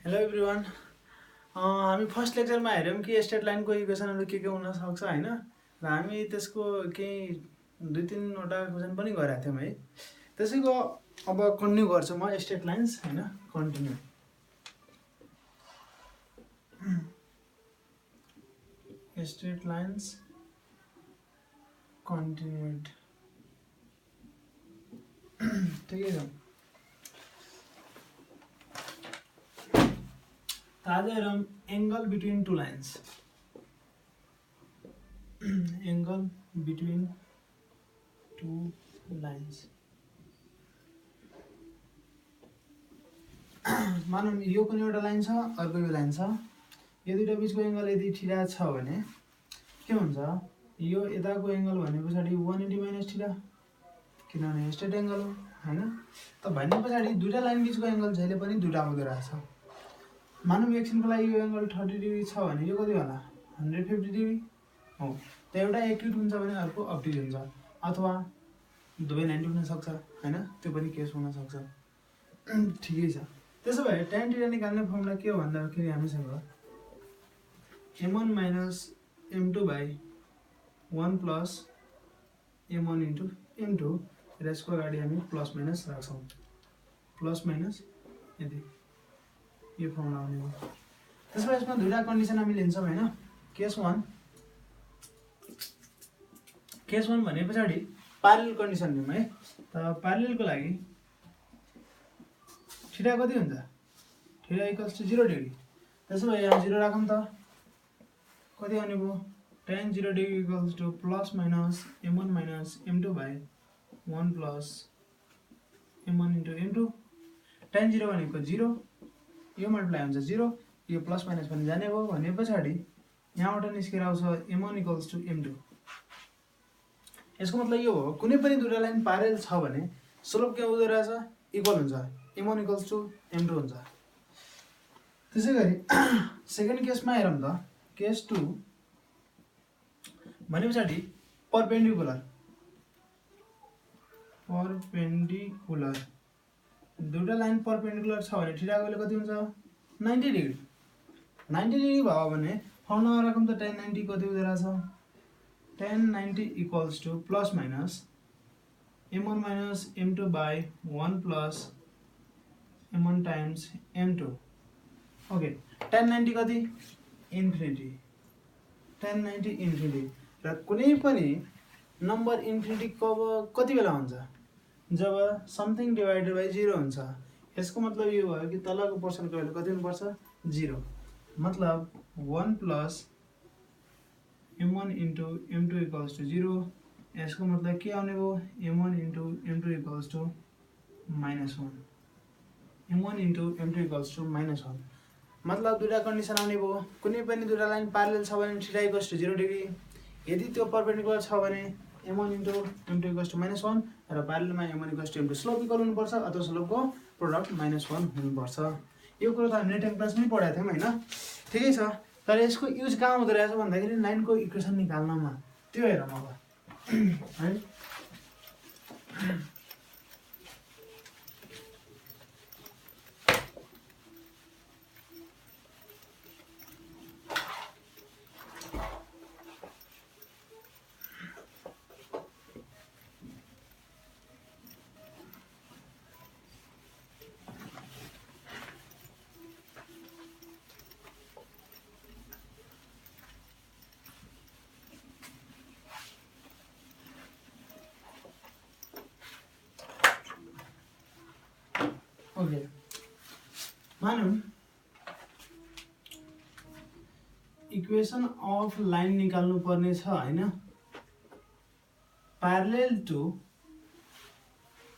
Hello everyone हामी first लेक्चरमा हेऱ्यौँ कि स्ट्रेट लाइनको इक्वेसनहरू के हुन सक्छ हैन र हामी त्यसको केही 2-3 वटा क्वेसन पनि गरेका थियौँ है। त्यसैको अब कन्टिन्यू गर्छु म स्ट्रेट लाइन्स हैन कन्टिन्यू। स्ट्रेट लाइन्स कन्टिन्युड ठिकै छ। आज हेरौँ angle between two lines. Angle between two lines मानौँ यो कुनै एउटा लाइन छ अर्को यो लाइन छ। यो दुईटा बीचको एंगल यदि थीटा छ भने के हुन्छ, यो यताको एंगल भने पछाडी 180 माइनस थीटा किनभने स्ट्रेट एंगल हो हैन। त भन्ने पछाडी दुईटा लाइन बीचको एंगल जहिले पनि दुईटा आउँदै रहेछ। मानौँ एकछिनको लागि यो एंगल 30 डिग्री छ भने यो कति होला 150 डिग्री हो। त एउटा एक्युट हुन्छ भने अर्को अब्ट्युज हुन्छ अथवा दुवै 90 हुन सक्छ हैन, त्यो पनि केस हुन सक्छ। ठिकै छ। त्यसो भए tan थीटा निकाल्ने फर्मुला के हो भन्दाखेरि हामीसँग m1 minus m2 by 1 plus m1 into m2 र यसको अगाडि हामी प्लस माइनस राख्छौँ। प्लस माइनस यदि यो फर्मुला आउने हो। त्यसपछि यसमा दुईटा कन्डिसन हामी लिन्छौँ हैन। केस 1 भने पछाडी प्यारेलल कन्डिसन लियौँ है। त प्यारेललको लागि थीटा कति हुन्छ, थीटा इक्वल्स टु 0 डिग्री। त्यसो भए यहाँ 0 राखौँ त कति आउने भयो, tan 0 degree equals to plus minus m1 minus m2 by 1 plus m1 into m2। tan 0 भनेको 0, यो मल्टिप्लाई हुन्छ 0, यो प्लस माइनस पनि जाने भयो भने पछाडी यहाँबाट निस्केर आउँछ m1 इक्वल्स टु m2। यसको मतलब यो हो कुनै पनि दुईटा लाइन प्यारेलल छ भने स्लोप के हुँदो रहेछ, इक्वल हुन्छ, m1 इक्वल्स टु m2 हुन्छ। त्यसैगरी सेकेन्ड केसमा हेरौँ त। केस 2 भने पछाडी परपेन्डिकुलर दुईटा लाइन परपेन्डिकुलर छ भने थीटा को कति हुन्छ 90 डिग्री। 90 डिग्री भयो भने फर्मुला राखौँ त tan 90 कति हुँदो रहेछ, tan 90 equals to plus minus m1 minus m2 by 1 plus m1 times m2। Okay, tan 90 कति इन्फिनिटी, tan 90 इन्फिनिटी। र कुनै पनि नम्बर इन्फिनिटी कति बेला हुन्छ, जब समथिङ डिवाइडेड बाइ 0 हुन्छ। यसको मतलब यो भयो कि तलको पर्सनको भ्यालु कति हुनुपर्छ 0, मतलब 1 plus m1 into m2 equals to 0। यसको मतलब के आउने भयो, m1 into m2 equals to -1, m1 into m2 equals to -1। मतलब दुईटा कन्डिसन आउने भयो। कुनै पनि दुईटा लाइन प्यारेलल छ भने थीटा इक्वल्स टु 0 डिग्री, यदि त्यो परपेन्डिकुलर छ भने m1 into m2 equals to -1 र प्यारेललमा m1 equals to m2। Slope equal हुनुपर्छ अथवा स्लोपको प्रोडक्ट -1 हुनुपर्छ। यो कुरो त हामीले 10 क्लासमै पढाएको थियौँ हैन। ठिकै छ। तर यसको युज कहाँ हुँदो रहेछ भन्दाखेरि लाइनको इक्वेसन निकाल्नमा, त्यो हेरौँ अब है। ओके, मानौँ इक्वेसन अफ लाइन निकाल्नु पर्ने छ हैन। प्यारेलल टु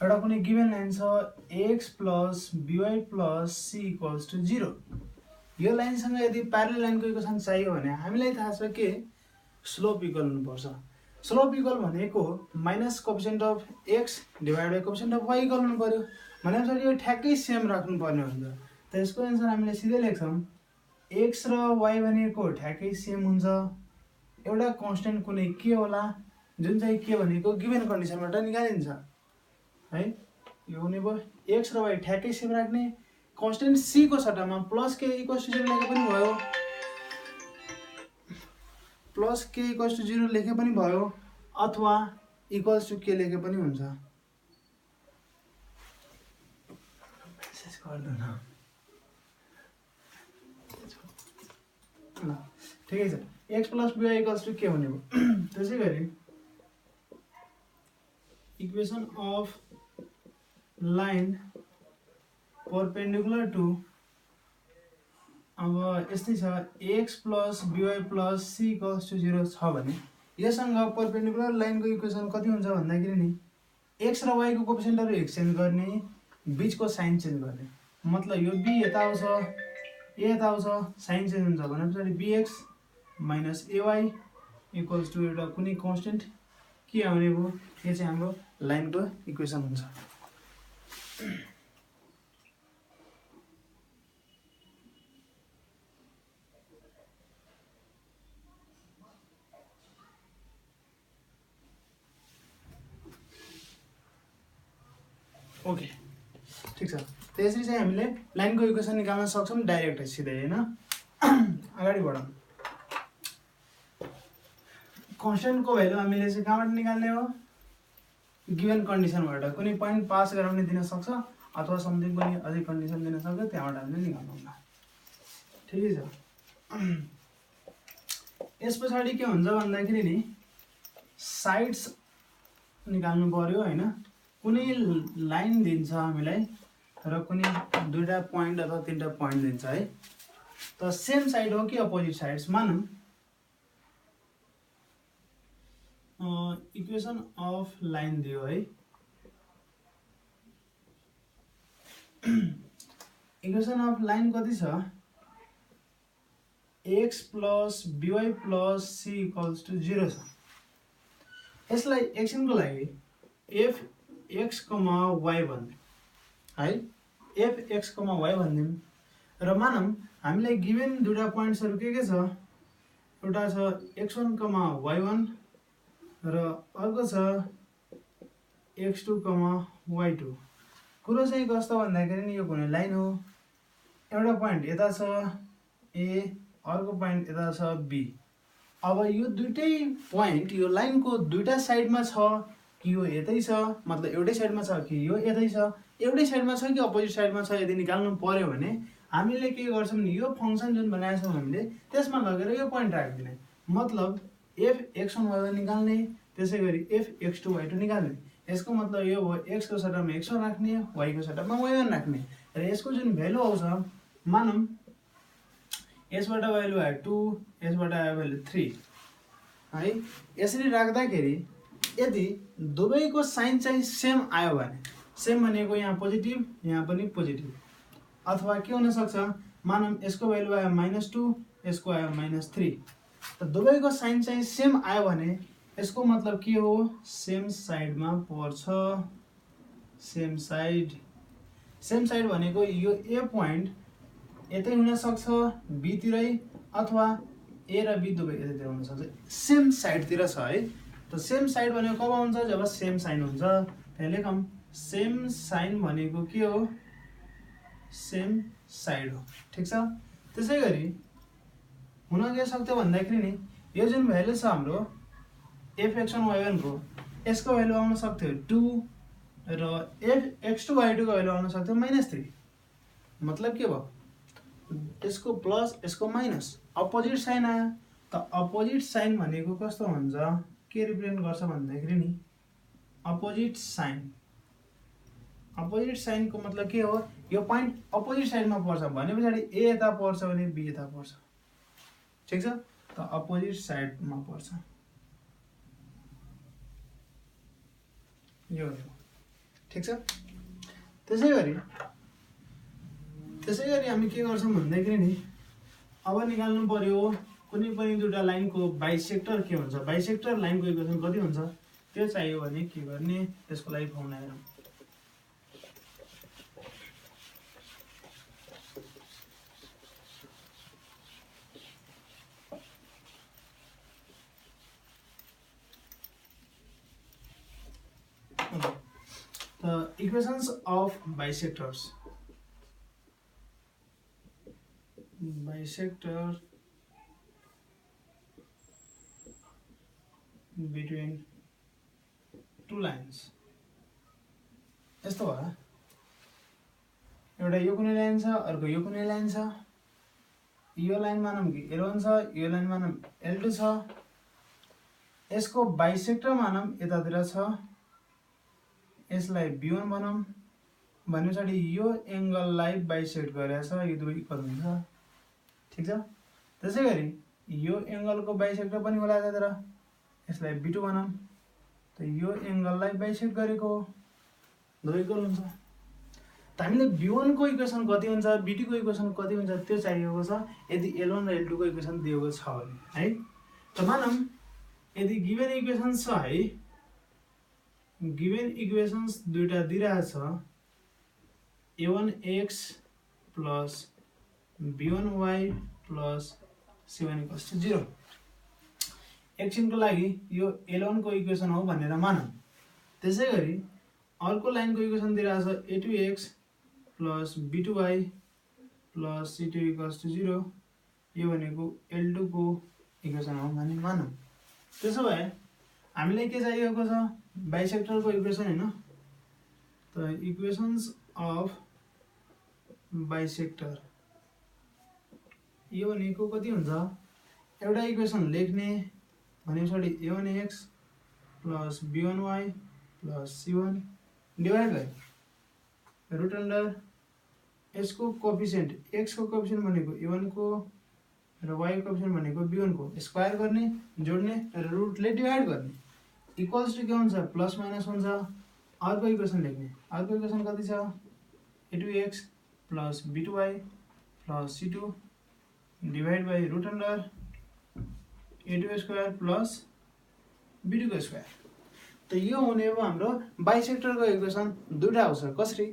एउटा कुनै गिभन लाइन छ x plus by plus c equals to 0। यो लाइनसँग यदि प्यारेलल लाइनको इक्वेसन चाहियो भने हामीलाई थाहा छ के स्लोप इक्वल हुनुपर्छ। स्लोप इक्वल भनेको minus coefficient of x divide by coefficient of y equal हुनु पर्यो। भनेपछि यो ठ्याक्कै सेम राख्नु पर्ने हुन्छ। त यसको एन्सर हामीले सिधै लेख्छौँ x र y भनेको ठ्याक्कै सेम हुन्छ। एउटा कन्स्टेन्ट कुनै के होला जुन चाहिँ के भनेको गिभन कन्डिसनबाट निकालिन्छ है। यो हुने भयो x र y ठ्याक्कै सेम राख्ने, कन्स्टेन्ट सी को सट्टामा प्लस के इक्वल्स टु 0 लेखे पनि भयो, प्लस के इक्वल्स टु 0 लेखे पनि भयो, अथवा इक्वल्स टु के लेखे पनि हुन्छ। ठिकै छ, x plus by equals to के हुने भयो। त्यसै गरी equation of line perpendicular to, अब यस्तै छ, x plus by plus c equals to 0 छ भने यससँग परपेन्डिकुलर लाइनको इक्वेसन कति हुन्छ भन्दाखेरि नि x र y को कोएफिसिएन्टहरु एक्सचेन्ज गर्ने, बीचको साइन चेन्ज गर्ने। मतलब यो b यता आउँछ, a यता आउँछ, साइन चेन्ज हुन्छ भनेपछि bx minus ay equals to एउटा कुनै कन्स्टेन्ट के आउने भयो, यो चाहिँ हाम्रो लाइनको इक्वेसन हुन्छ। ओके, ठीक छ। त्यसरी चाहिँ हामीले लाइनको इक्वेसन निकाल्न सक्छौं डाइरेक्ट सिधै, हैन। अगाडि बढौं। कन्स्टेन्टको भ्यालु हामीले चाहिँ कहाँबाट निकाल्ने हो, गिवन कन्डिसनबाट। कुनै पोइन्ट पास गराउने दिन सक्छ अथवा समथिङ पनि अझै कन्डिसन दिन सक्छ, त्यहाँबाट हामीले निकाल्नु होला। ठिकै छ। यसपछि के हुन्छ भन्दाखेरि नि साइड्स निकाल्नु पर्यो, हैन। कुनै लाइन दिन्छ हामीलाई र कुनै दुईटा पोइन्ट अथवा तीनटा पोइन्ट दिन्छ है, त सेम साइड हो कि अपोजिट साइड्स मानौं। इक्वेसन अफ लाइन दियो है, इक्वेसन अफ लाइन कति छ, x plus by plus c equals to 0 छ। यसलाई एक्सनको लागि f x, y भन्ने है, f x, y भन्दिम र मानौं हामीलाई गिवन दुईटा पोइन्ट्सहरु के छ, एउटा छ x1, y1 र अर्को छ x2, y2। कुरो चाहिँ कस्तो भन्दाखेरि नि यो कुनै लाइन हो, एउटा पोइन्ट यता छ a, अर्को पोइन्ट यता छ b। अब यो दुईटै पोइन्ट यो लाइनको दुईटा साइडमा छ कि यो यतै छ, मतलब एउटै साइडमा छ कि यो यतै छ, एउटै साइडमा छ कि अपोजिट साइडमा छ, यदि निकाल्नु पर्यो भने हामीले के गर्छौं नि, यो फंक्सन जुन बनाएको छौं हामीले त्यसमा लगेर यो पोइन्ट राख्दिने। मतलब f x1 y1 निकाल्ने, त्यसैगरी f x2 y2 निकाल्ने। यसको मतलब यो हो x को सट्टामा x1 राख्ने, y को सट्टामा y1 राख्ने र यसको जुन भ्यालु आउँछ, मानौं यसबाट भ्यालु आयो 2, यसबाट आयो भ्यालु 3 है। यसरी राख्दाखेरि यदि दुवैको साइन चाहिँ सेम आयो भने, सेम भनेको यहाँ पोजिटिभ, यहाँ पनि पोजिटिभ, अथवा के हुन सक्छ, मानौं यसको भ्यालु आयो -2, यसको आयो -3, त दुवैको साइन चाहिँ सेम आयो भने यसको मतलब के हो, सेम साइडमा पर्छ। सेम साइड, सेम साइड भनेको यो ए पोइन्ट यतै हुन सक्छ बी तिरै, अथवा ए र बी दुवै यतैतिर हुन सक्छ, सेम साइडतिर छ है। त सेम साइड भनेको कब हुन्छ, जब सेम साइन हुन्छ। त्यहाँ लेखौं सेम साइन भनेको के हो, सेम साइड हो। ठीक छ। त्यसैगरी हुन के सक्छ भन्दाखेरि नि यो जुन भ्यालु छ हाम्रो fx1 y1 को, यसको भ्यालु आउन सक्थ्यो 2 र fx2 y2 को भ्यालु आउन सक्थ्यो -3। मतलब के भयो, यसको प्लस यसको माइनस, अपोजिट साइन आयो। त अपोजिट साइन भनेको कस्तो हुन्छ, के रिप्रेजेन्ट गर्छ भन्दाखेरि नि अपोजिट साइन। अपोजिट साइन को मतलब के हो, यो पोइन्ट अपोजिट साइडमा पर्छ भनेपछि ए यता पर्छ भने बी यता पर्छ। ठीक छ। त अपोजिट साइडमा पर्छ यो हो। ठीक छ। त्यसैगरी हामी के गर्छौं भन्दाखेरि नि अब निकाल्नु पर्यो कुनै पनि दुईटा लाइनको बाइसेक्टर के हुन्छ, बाइसेक्टर लाइनको इक्वेसन कति हुन्छ त्यो चाहियो भने के गर्ने, त्यसको लागि फर्मुला हेरौँ। The equations of bisectors. bisector between two lines यस्तो भयो एउटा यो कुनै लाइन छ अर्को यो कुनै लाइन छ यो लाइन मानौं कि L1 छ यो लाइन मानौं L2 छ यसको बाइसेक्टर मानौं यतातिर छ यसलाई B1 भनौं भनेपछि यो एंगललाई बाइसेक्ट गरेछ यो दुवै इक्वल हुन्छ ठीक छ त्यसैगरी यो एंगलको बाइसेक्टर पनि होला यतातिर यसलाई B2 भनौं त यो एंगललाई बाइसेक्ट गरेको दुवै इक्वल हुन्छ त हामीले B1 को इक्वेसन कति हुन्छ B2 को इक्वेसन कति हुन्छ त्यो चाहिएको छ यदि L1 र L2 को इक्वेसन दिएको छ भने है त मानौं यदि गिवन इक्वेसन्स छ है गिवन इक्वेसन्स दुईटा दिइरहेछ a1x plus b1y plus c1 equals to 0 एकछिनको लागि यो L1 को इक्वेसन हो भनेर मानौं त्यसैगरी अर्को लाइनको इक्वेसन दिइरहेछ a2x plus b2y plus c2 equals to 0 यो भनेको L2 को इक्वेसन हो भने मानौं त्यसो भए हामीलाई के चाहिएको छ बाइसेक्टर को इक्वेसन हैन त इक्वेसन्स अफ बाइसेक्टर यो भनेको कति हुन्छ एउटा इक्वेसन लेख्ने भनेपछि a1x plus b1y plus c1 divide by root under यसको कोएफिसिएन्ट x को कोएफिसिएन्ट भनेको a1 को र y को कोएफिसिएन्ट भनेको b1 को स्क्वायर गर्ने जोड्ने र रुटले डिवाइड गर्ने इक्वल्स टु के हुन्छ प्लस माइनस हुन्छ अर्को इक्वेसन लेख्ने अर्को इक्वेसन कति छ a2x plus b2y plus c2 divided by root under a2 square plus b2 को स्क्वायर त यो हुने हो हाम्रो बाइसेक्टरको इक्वेसन दुईटा आउँछ कसरी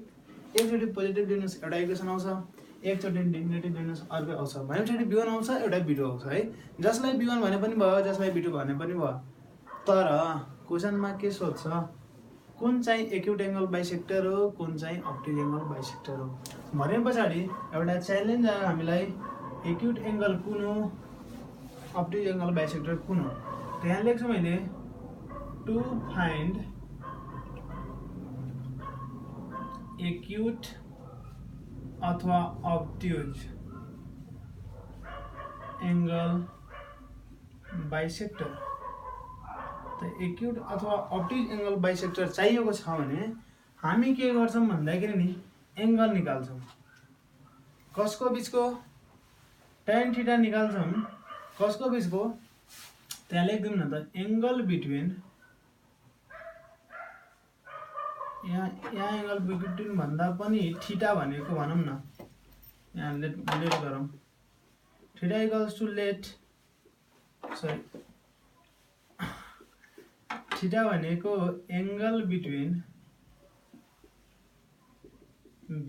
एकचोटी पोजिटिभ लिनुस् एउटा इक्वेसन आउँछ एकचोटी नेगेटिभ लिनुस् अर्को आउँछ भनेपछि b1 आउँछ एउटा b2 आउँछ है जसलाई b1 भने पनि भयो जसलाई b2 भने पनि भयो तर क्वेशनमा के सोध्छ कुन चाहिँ एक्युट एंगल बाइसेक्टर हो कुन चाहिँ अब्ट्युज एंगल बाइसेक्टर हो भनेपछि एउटा च्यालेन्ज आयो हामीलाई एक्युट एंगल कुन हो अब्ट्युज एंगल बाइसेक्टर कुन हो त्यहाँ लेख्छु मैले टु फाइन्ड एक्युट अथवा अब्ट्युज एंगल बाइसेक्टर त एक्युट अथवा अब्ट्युज एंगल बाइसेक्टर चाहिएको छ भने हामी के गर्छौं भन्दाखेरि नि एंगल निकाल्छौं कसको बीचको tan थीटा निकाल्छौं कसको बीचको त्यहाँ लेख्दिउँ न त एंगल बिट्विन यहाँ एंगल बिट्विन भन्दा पनि थीटा भनेको भनौं न यहाँ लेट गरौँ theta equals to let sorry theta भनेको angle between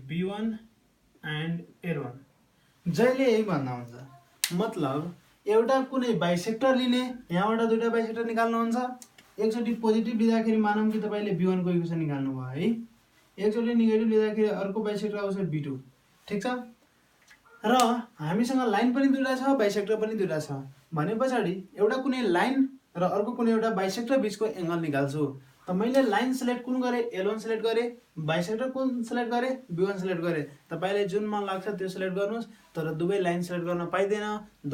b1 and l1 जहिले यही भन्दा हुन्छ मतलब एउटा कुनै बाइसेक्टर लिने यहाँबाट दुईटा बाइसेक्टर निकाल्नु हुन्छ एकचोटी पोजिटिभ लिँदाखेरि मानौं कि तपाईले b1 को इक्वेसन निकाल्नु भयो है एकचोटी नेगेटिभ लिँदाखेरि अर्को बाइसेक्टर आउँछ b2 ठीक छ र हामीसँग लाइन पनि दुईटा छ बाइसेक्टर पनि दुईटा छ भनेपछि एउटा कुनै लाइन र अर्को कुनै एउटा बाइसेक्टर बीचको एंगल निकाल्छु त मैले लाइन सिलेक्ट कुन गरे L1 सिलेक्ट गरे बाइसेक्टर कुन सिलेक्ट गरे B1 सिलेक्ट गरे तपाईले जुन मन लाग्छ त्यो सिलेक्ट गर्नुस् तर दुवै लाइन सिलेक्ट गर्न पाइदैन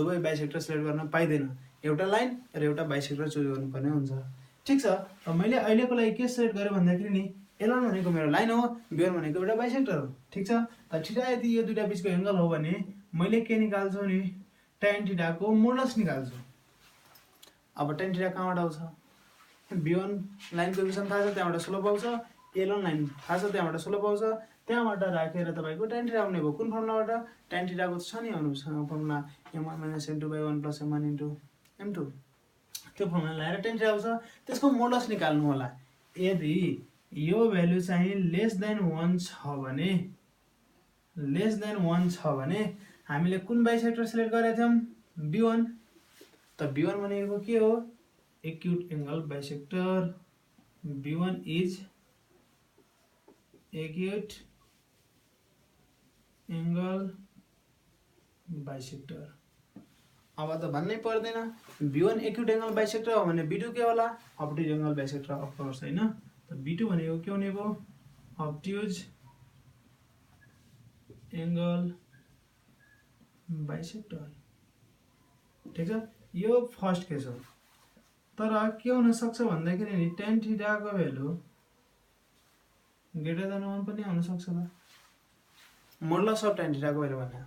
दुवै बाइसेक्टर सिलेक्ट गर्न पाइदैन एउटा लाइन र एउटा बाइसेक्टर चुज गर्नुपर्ने हुन्छ ठीक छ त मैले अहिलेको लागि के सिलेक्ट गरे भन्दाखेरि नि L1 भनेको मेरो लाइन हो B1 भनेको एउटा बाइसेक्टर हो ठीक छ त थीटा यदि यो दुईटा बीचको एंगल हो भने मैले के निकाल्छु नि tan थीटा को मोडुलस निकाल्छु अब tan थीटा कहाँबाट आउँछ b1 लाइनको इक्वेसन थाहा छ त्यहाँबाट स्लोप आउँछ l1 लाइन थाहा छ त्यहाँबाट स्लोप आउँछ त्यहाँबाट राखेर तपाईको tan थीटा आउने भयो कुन फर्मुलाबाट tan थीटा को छ नि आउनुसँग formula m1 - m2/1 + m1 * m2 त्यो फर्मुला लगाएर tan थीटा आउँछ त्यसको मोडुलस निकाल्नु होला यदि यो भ्यालु चाहिँ लेस देन 1 छ भने हामीले कुन बाइसेक्टर सिलेक्ट गरेका थियौं b1 त b1 भनेको के हो acute angle bisector b1 is acute angle bisector. अब त भन्नै पर्दैन B1 एक्युट एंगल बाइसेक्टर हो भने B2 के होला अब्ट्युज एंगल बाइसेक्टर अफ कोर्स हैन। त B2 भनेको के हुने भयो अब्ट्युज एंगल बाइसेक्टर। ठीक छ यो फर्स्ट केस हो। तर के हुन सक्छ भन्दाखेरि नि tan थीटा को भ्यालु ग्रेटर देन 1 पनि हुन सक्छ त मोडुलस अफ tan थीटा को भ्यालु भने।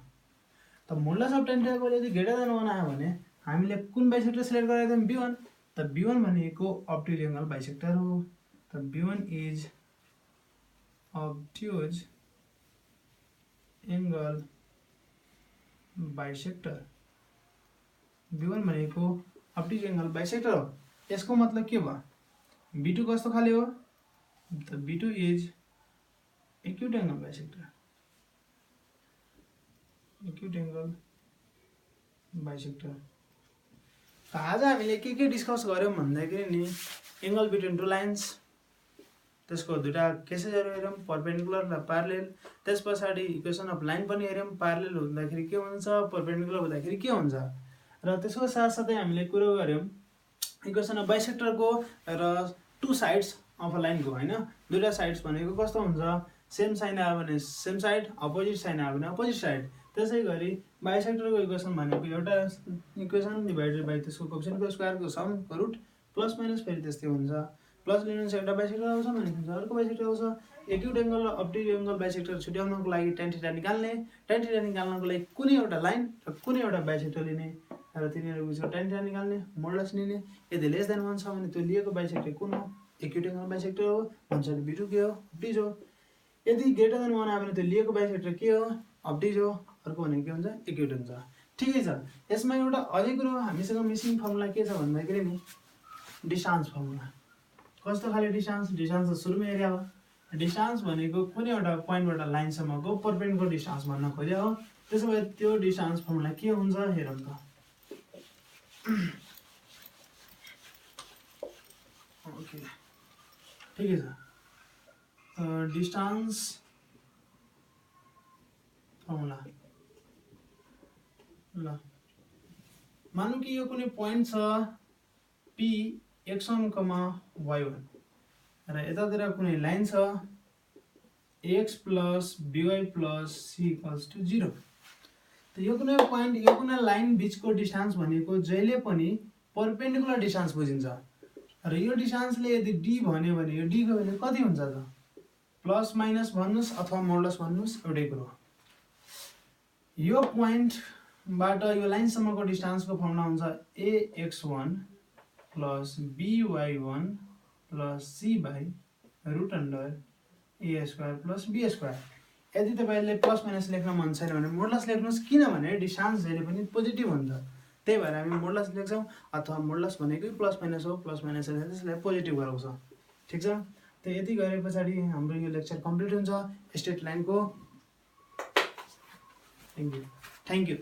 त मोडुलस अफ tan थीटा को भ्यालु यदि ग्रेटर देन 1 आयो भने हामीले कुन बाइसेक्टर सिलेक्ट गरेका थियौं B1। त B1 भनेको अब्ट्युज एंगल बाइसेक्टर हो। त B1 is अब्ट्युज angle bisector. B1 भनेको अब्ट्युज एंगल बाइसेक्टर हो। यसको मतलब के भयो B2 कस्तो खाले हो त B2 is acute angle bisector. Acute angle bisector. आज हामीले के डिस्कस गर्यौं भन्दाखेरि नि एंगल बिट्विन टु लाइन्स त्यसको दुईटा केसेसहरु हेर्यौं परपेन्डिकुलर र प्यारलल। त्यसपछि इक्वेसन अफ लाइन पनि हेर्यौं प्यारलल हुँदाखेरि के हुन्छ परपेन्डिकुलर हुँदाखेरि के हुन्छ र त्यसको साथसाथै हामीले कुरो गर्यौं इक्वेसन अफ बाइसेक्टर को र to sides of a line को हैन। दुईटा साइड्स भनेको कस्तो हुन्छ सेम साइन आयो भने सेम साइड अपोजिट साइन आयो भने अपोजिट साइड। त्यसैगरी बाइसेक्टर को इक्वेसन भनेको एउटा इक्वेसन डिवाइडेड बाइ त्यसको कोएफिसिएन्ट को स्क्वायर को सम को रुट प्लस माइनस फेरि त्यस्तै हुन्छ। प्लस लिनु छ एउटा बाइसेक्टर आउँछ भने अर्को बाइसेक्टर आउँछ। एक्युट एंगल र अब्ट्युज एंगल बाइसेक्टर छुट्याउनको लागि tan थीटा निकाल्ने। tan थीटा निकाल्नको लागि कुनै एउटा लाइन र कुनै एउटा बाइसेक्टर लिने र तिनीहरुको बीचको tan थीटा निकाल्ने मोडुलस लिने। यदि लेस देन 1 छ भने त्यो लिएको बाइसेक्टर कुन हो एक्युट एंगल बाइसेक्टर हो भन्छ B2 के हो अब्ट्युज हो। यदि ग्रेटर देन 1 आयो भने त्यो लिएको बाइसेक्टर के हो अब्ट्युज हो अर्को भनेको के हुन्छ एक्युट हुन्छ। ठिकै छ। यसमा एउटा अझै कुरो हामीसँग मिसिङ फर्मुला के छ भन्दाखेरि नि डिस्टेन्स फर्मुला। कस्तो खाले डिस्टेन्स डिस्टेन्स त सुरुमै हेर्या हो। डिस्टेन्स भनेको कुनै एउटा पोइन्टबाट लाइन सम्मको परपेन्डिकुलर डिस्टेन्स भन्न खोज्या हो। त्यसोभए त्यो डिस्टेन्स फर्मुला के हुन्छ हेरौँ त। ओके ठिकै छ। डिस्टेन्स फर्मुला ल मानौं कि यो कुनै पोइन्ट छ P x1, y1 र यतातिर कुनै लाइन छ x plus by plus c equals to 0। त यो कुनै पोइन्ट यो कुनै लाइन बीचको डिस्टेन्स भनेको जहिले पनि परपेन्डिकुलर डिस्टेन्स बुझिन्छ र यो डिस्टेन्सले यदि d भन्यो भने यो d को भ्यालु कति हुन्छ त प्लस माइनस भन्नुस् अथवा मोडुलस भन्नुस् एउटै कुरो। यो पोइन्ट बाट यो लाइन सम्मको डिस्टेन्सको फर्मुला हुन्छ ax1 plus by1 plus c by root under a square plus b square। यदि तपाईले प्लस माइनस लेख्न मन छैन भने मोडुलस लेख्नुस् किनभने डिस्टेन्स जहिले पनि पोजिटिभ हुन्छ। त्यही भएर हामी मोडुलस लेख्छौं अथवा मोडुलस भनेकै प्लस माइनस हो प्लस माइनस त्यसलाई पोजिटिभ गराउँछ। ठीक छ। त यति गरेपछि हाम्रो यो लेक्चर कम्प्लिट हुन्छ स्ट्रेट लाइनको। Thank you.